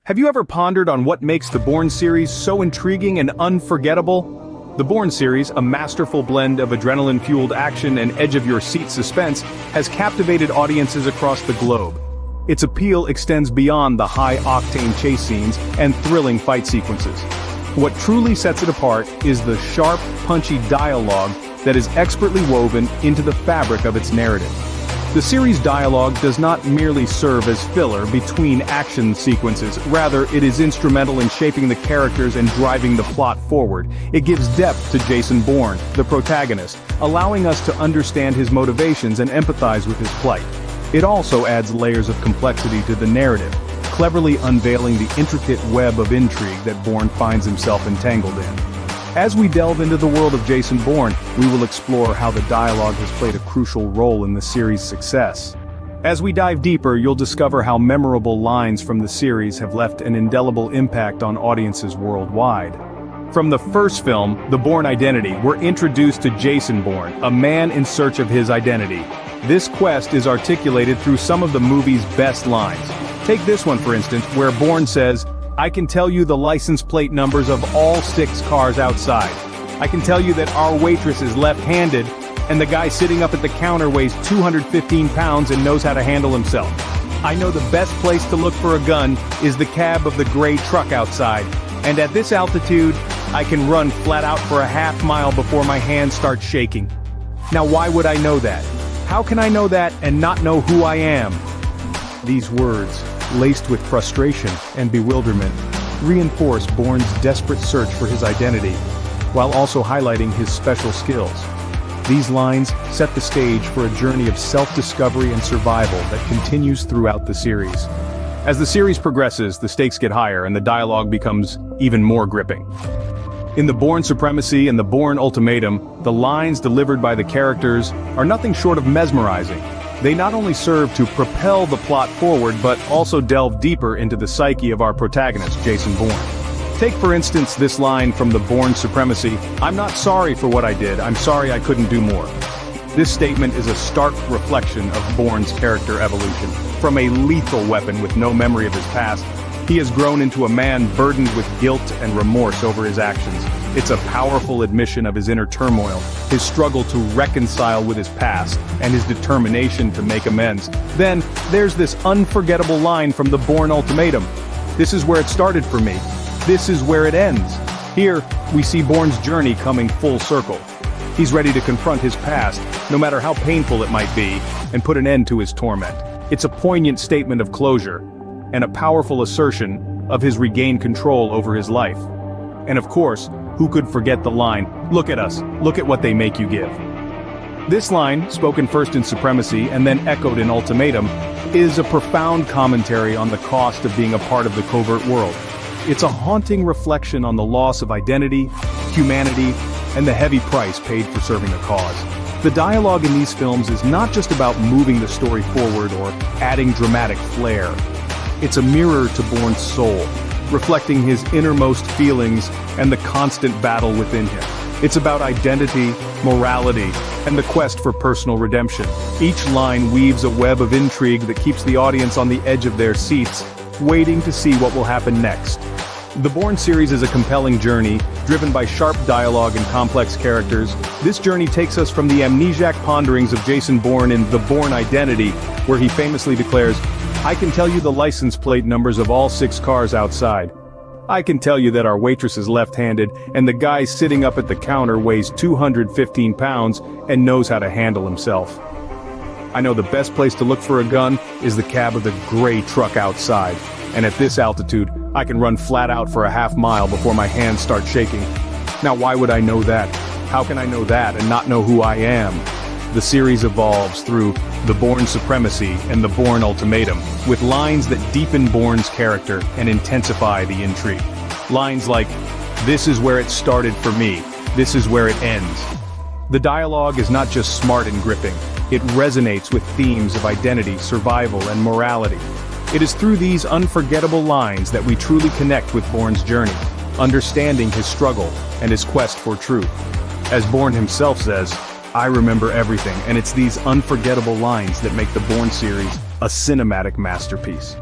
Have you ever pondered on what makes the Bourne series so intriguing and unforgettable? The Bourne series, a masterful blend of adrenaline-fueled action and edge-of-your-seat suspense, has captivated audiences across the globe. Its appeal extends beyond the high-octane chase scenes and thrilling fight sequences. What truly sets it apart is the sharp, punchy dialogue that is expertly woven into the fabric of its narrative. The series' dialogue does not merely serve as filler between action sequences, rather it is instrumental in shaping the characters and driving the plot forward. It gives depth to Jason Bourne, the protagonist, allowing us to understand his motivations and empathize with his plight. It also adds layers of complexity to the narrative, cleverly unveiling the intricate web of intrigue that Bourne finds himself entangled in. As we delve into the world of Jason Bourne, we will explore how the dialogue has played a crucial role in the series' success. As we dive deeper, you'll discover how memorable lines from the series have left an indelible impact on audiences worldwide. From the first film, The Bourne Identity, we're introduced to Jason Bourne, a man in search of his identity. This quest is articulated through some of the movie's best lines. Take this one for instance, where Bourne says, "I can tell you the license plate numbers of all 6 cars outside. I can tell you that our waitress is left-handed, and the guy sitting up at the counter weighs 215 pounds and knows how to handle himself. I know the best place to look for a gun is the cab of the gray truck outside, and at this altitude, I can run flat out for a half-mile before my hands start shaking." Now why would I know that? How can I know that and not know who I am? These words, laced with frustration and bewilderment, reinforce Bourne's desperate search for his identity, while also highlighting his special skills. These lines set the stage for a journey of self-discovery and survival that continues throughout the series. As the series progresses, the stakes get higher and the dialogue becomes even more gripping. In The Bourne Supremacy and The Bourne Ultimatum, the lines delivered by the characters are nothing short of mesmerizing. They not only serve to propel the plot forward but also delve deeper into the psyche of our protagonist, Jason Bourne. Take for instance this line from The Bourne Supremacy, "I'm not sorry for what I did, I'm sorry I couldn't do more." This statement is a stark reflection of Bourne's character evolution. From a lethal weapon with no memory of his past, he has grown into a man burdened with guilt and remorse over his actions. It's a powerful admission of his inner turmoil, his struggle to reconcile with his past, and his determination to make amends. Then, there's this unforgettable line from The Bourne Ultimatum. "This is where it started for me. This is where it ends." Here, we see Bourne's journey coming full circle. He's ready to confront his past, no matter how painful it might be, and put an end to his torment. It's a poignant statement of closure, and a powerful assertion of his regained control over his life. And of course, who could forget the line, "Look at us, look at what they make you give." This line, spoken first in Supremacy and then echoed in Ultimatum, is a profound commentary on the cost of being a part of the covert world. It's a haunting reflection on the loss of identity, humanity, and the heavy price paid for serving a cause. The dialogue in these films is not just about moving the story forward or adding dramatic flair. It's a mirror to Bourne's soul, reflecting his innermost feelings and the constant battle within him. It's about identity, morality, and the quest for personal redemption. Each line weaves a web of intrigue that keeps the audience on the edge of their seats, waiting to see what will happen next. The Bourne series is a compelling journey, driven by sharp dialogue and complex characters. This journey takes us from the amnesiac ponderings of Jason Bourne in The Bourne Identity, where he famously declares, "I can tell you the license plate numbers of all 6 cars outside. I can tell you that our waitress is left-handed, and the guy sitting up at the counter weighs 215 pounds and knows how to handle himself. I know the best place to look for a gun is the cab of the gray truck outside, and at this altitude, I can run flat out for a half-mile before my hands start shaking. Now why would I know that? How can I know that and not know who I am?" The series evolves through The Bourne Supremacy and The Bourne Ultimatum, with lines that deepen Bourne's character and intensify the intrigue. Lines like, "This is where it started for me. This is where it ends." The dialogue is not just smart and gripping, it resonates with themes of identity, survival, and morality. It is through these unforgettable lines that we truly connect with Bourne's journey, understanding his struggle and his quest for truth. As Bourne himself says, "I remember everything," and it's these unforgettable lines that make the Bourne series a cinematic masterpiece.